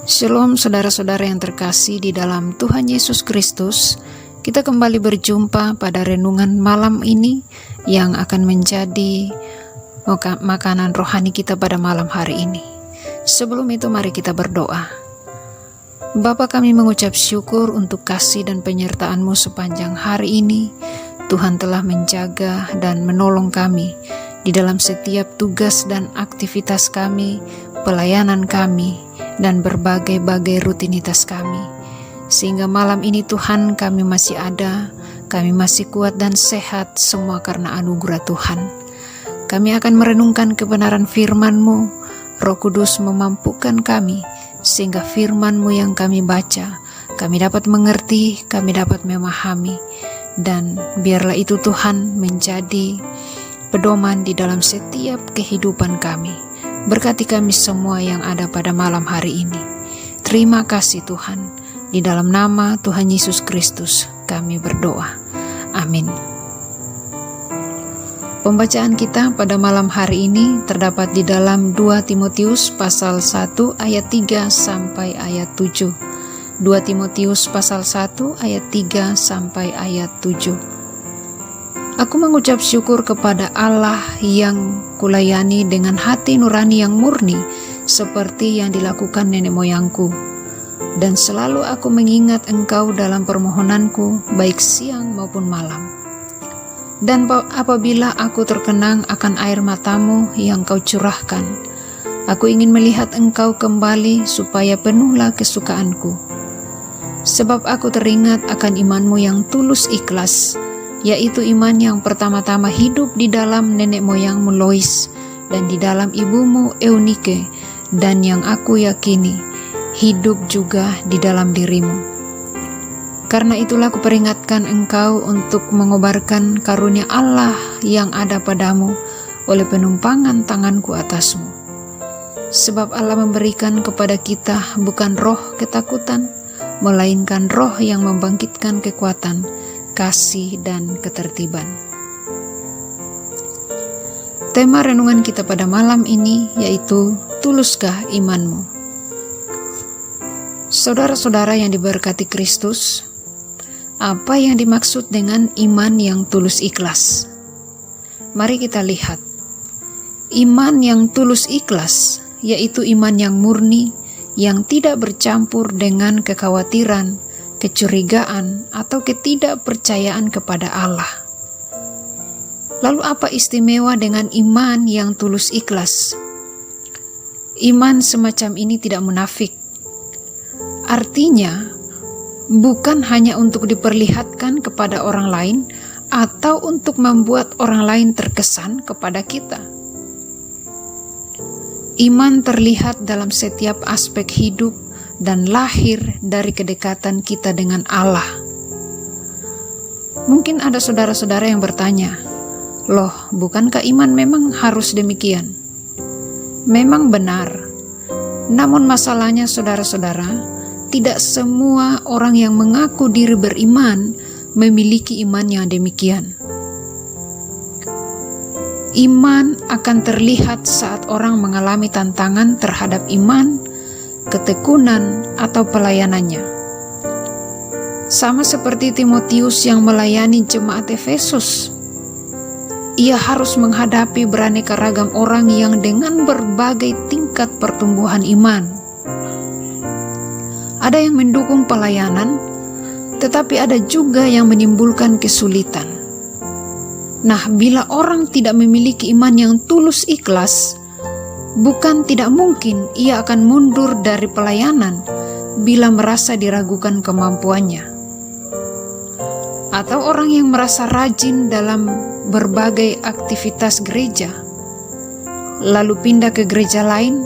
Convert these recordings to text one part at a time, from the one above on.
Shalom saudara-saudara yang terkasih di dalam Tuhan Yesus Kristus. Kita kembali berjumpa pada renungan malam ini yang akan menjadi makanan rohani kita pada malam hari ini. Sebelum itu mari kita berdoa. Bapa, kami mengucap syukur untuk kasih dan penyertaan-Mu sepanjang hari ini. Tuhan telah menjaga dan menolong kami di dalam setiap tugas dan aktivitas kami, pelayanan kami, dan berbagai-bagai rutinitas kami. Sehingga malam ini Tuhan, kami masih ada, kami masih kuat dan sehat, semua karena anugerah Tuhan. Kami akan merenungkan kebenaran firman-Mu. Roh Kudus memampukan kami, sehingga firman-Mu yang kami baca, kami dapat mengerti, kami dapat memahami. Dan biarlah itu Tuhan menjadi pedoman di dalam setiap kehidupan kami. Berkati kami semua yang ada pada malam hari ini. Terima kasih Tuhan. Di dalam nama Tuhan Yesus Kristus kami berdoa. Amin. Pembacaan kita pada malam hari ini terdapat di dalam 2 Timotius pasal 1 ayat 3 sampai ayat 7. 2 Timotius pasal 1 ayat 3 sampai ayat 7. Aku mengucap syukur kepada Allah yang kulayani dengan hati nurani yang murni, seperti yang dilakukan nenek moyangku. Dan selalu aku mengingat engkau dalam permohonanku, baik siang maupun malam. Dan apabila aku terkenang akan air matamu yang kau curahkan, aku ingin melihat engkau kembali supaya penuhlah kesukaanku. Sebab aku teringat akan imanmu yang tulus ikhlas, yaitu iman yang pertama-tama hidup di dalam nenek moyangmu Lois dan di dalam ibumu Eunike, dan yang aku yakini hidup juga di dalam dirimu. Karena itulah aku peringatkan engkau untuk mengobarkan karunia Allah yang ada padamu oleh penumpangan tanganku atasmu. Sebab Allah memberikan kepada kita bukan roh ketakutan, melainkan roh yang membangkitkan kekuatan, kasih, dan ketertiban. Tema renungan kita pada malam ini yaitu tuluskah imanmu? Saudara-saudara yang diberkati Kristus, apa yang dimaksud dengan iman yang tulus ikhlas? Mari kita lihat. Iman yang tulus ikhlas yaitu iman yang murni, yang tidak bercampur dengan kekhawatiran, kecurigaan, atau ketidakpercayaan kepada Allah. Lalu apa istimewa dengan iman yang tulus ikhlas? Iman semacam ini tidak munafik. Artinya, bukan hanya untuk diperlihatkan kepada orang lain atau untuk membuat orang lain terkesan kepada kita. Iman terlihat dalam setiap aspek hidup dan lahir dari kedekatan kita dengan Allah. Mungkin ada saudara-saudara yang bertanya, "Loh, bukankah iman memang harus demikian?" Memang benar. Namun masalahnya saudara-saudara, tidak semua orang yang mengaku diri beriman memiliki iman yang demikian. Iman akan terlihat saat orang mengalami tantangan terhadap iman, ketekunan, atau pelayanannya. Sama seperti Timotius yang melayani jemaat Efesus. Ia harus menghadapi beraneka ragam orang yang dengan berbagai tingkat pertumbuhan iman. Ada yang mendukung pelayanan, tetapi ada juga yang menimbulkan kesulitan. Nah, bila orang tidak memiliki iman yang tulus ikhlas, bukan tidak mungkin ia akan mundur dari pelayanan bila merasa diragukan kemampuannya. Atau orang yang merasa rajin dalam berbagai aktivitas gereja, lalu pindah ke gereja lain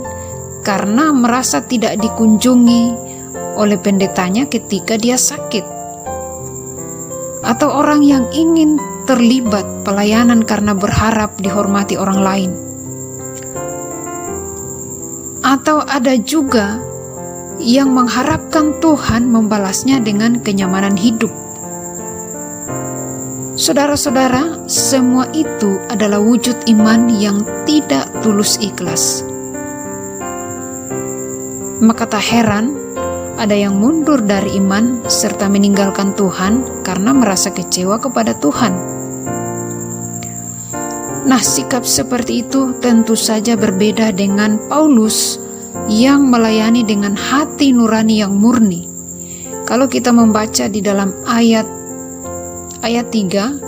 karena merasa tidak dikunjungi oleh pendetanya ketika dia sakit. Atau orang yang ingin terlibat pelayanan karena berharap dihormati orang lain. Atau ada juga yang mengharapkan Tuhan membalasnya dengan kenyamanan hidup. Saudara-saudara, semua itu adalah wujud iman yang tidak tulus ikhlas. Maka tak heran ada yang mundur dari iman serta meninggalkan Tuhan karena merasa kecewa kepada Tuhan. Nah, sikap seperti itu tentu saja berbeda dengan Paulus yang melayani dengan hati nurani yang murni. Kalau kita membaca di dalam ayat 3,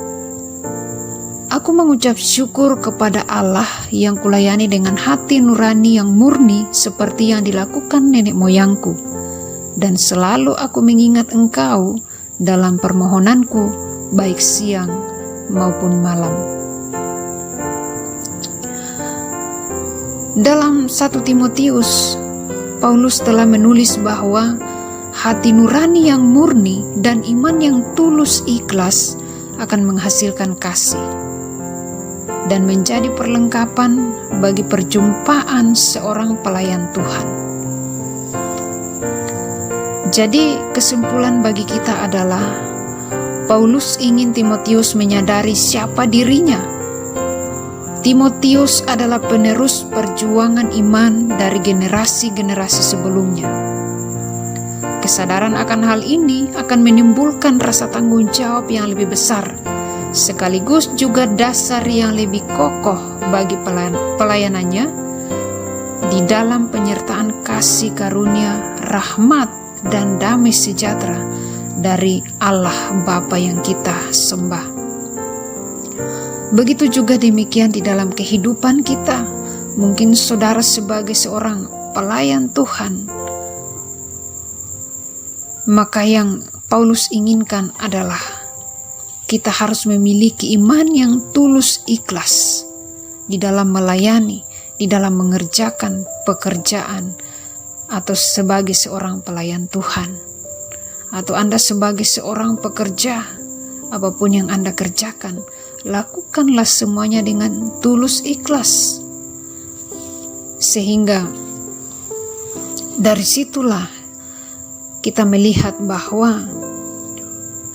aku mengucap syukur kepada Allah yang kulayani dengan hati nurani yang murni seperti yang dilakukan nenek moyangku. Dan selalu aku mengingat Engkau dalam permohonanku, baik siang maupun malam. Dalam 1 Timotius, Paulus telah menulis bahwa hati nurani yang murni dan iman yang tulus ikhlas akan menghasilkan kasih dan menjadi perlengkapan bagi perjumpaan seorang pelayan Tuhan. Jadi kesimpulan bagi kita adalah Paulus ingin Timotius menyadari siapa dirinya. Timotius adalah penerus perjuangan iman dari generasi-generasi sebelumnya. Kesadaran akan hal ini akan menimbulkan rasa tanggung jawab yang lebih besar, sekaligus juga dasar yang lebih kokoh bagi pelayanannya di dalam penyertaan kasih karunia, rahmat, dan damai sejahtera dari Allah Bapa yang kita sembah. Begitu juga demikian di dalam kehidupan kita. Mungkin saudara sebagai seorang pelayan Tuhan, maka yang Paulus inginkan adalah kita harus memiliki iman yang tulus ikhlas di dalam melayani, di dalam mengerjakan pekerjaan, atau sebagai seorang pelayan Tuhan, atau Anda sebagai seorang pekerja, apapun yang Anda kerjakan, lakukanlah semuanya dengan tulus ikhlas. Sehingga dari situlah kita melihat bahwa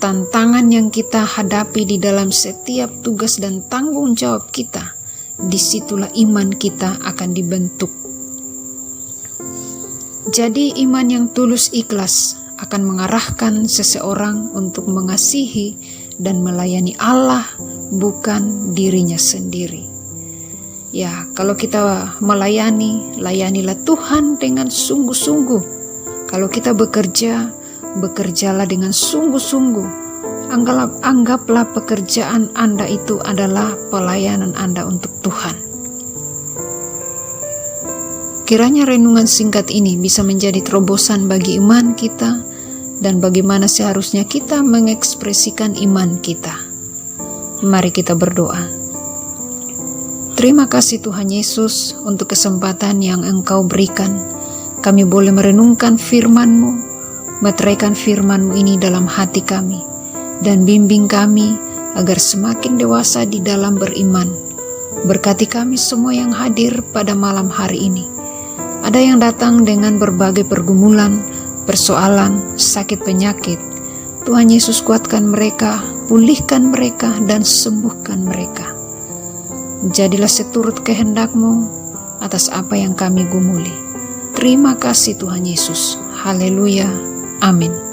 tantangan yang kita hadapi di dalam setiap tugas dan tanggung jawab kita, disitulah iman kita akan dibentuk. Jadi iman yang tulus ikhlas akan mengarahkan seseorang untuk mengasihi dan melayani Allah, bukan dirinya sendiri. Ya, kalau kita melayani, layanilah Tuhan dengan sungguh-sungguh. Kalau kita bekerja, bekerjalah dengan sungguh-sungguh. Anggaplah pekerjaan Anda itu adalah pelayanan Anda untuk Tuhan. Kiranya renungan singkat ini bisa menjadi terobosan bagi iman kita dan bagaimana seharusnya kita mengekspresikan iman kita. Mari kita berdoa. Terima kasih Tuhan Yesus untuk kesempatan yang Engkau berikan. Kami boleh merenungkan firman-Mu, meteraikan firman-Mu ini dalam hati kami, dan bimbing kami agar semakin dewasa di dalam beriman. Berkati kami semua yang hadir pada malam hari ini. Ada yang datang dengan berbagai pergumulan, persoalan, sakit penyakit. Tuhan Yesus kuatkan mereka, pulihkan mereka, dan sembuhkan mereka. Jadilah seturut kehendak-Mu atas apa yang kami gumuli. Terima kasih Tuhan Yesus. Haleluya. Amin.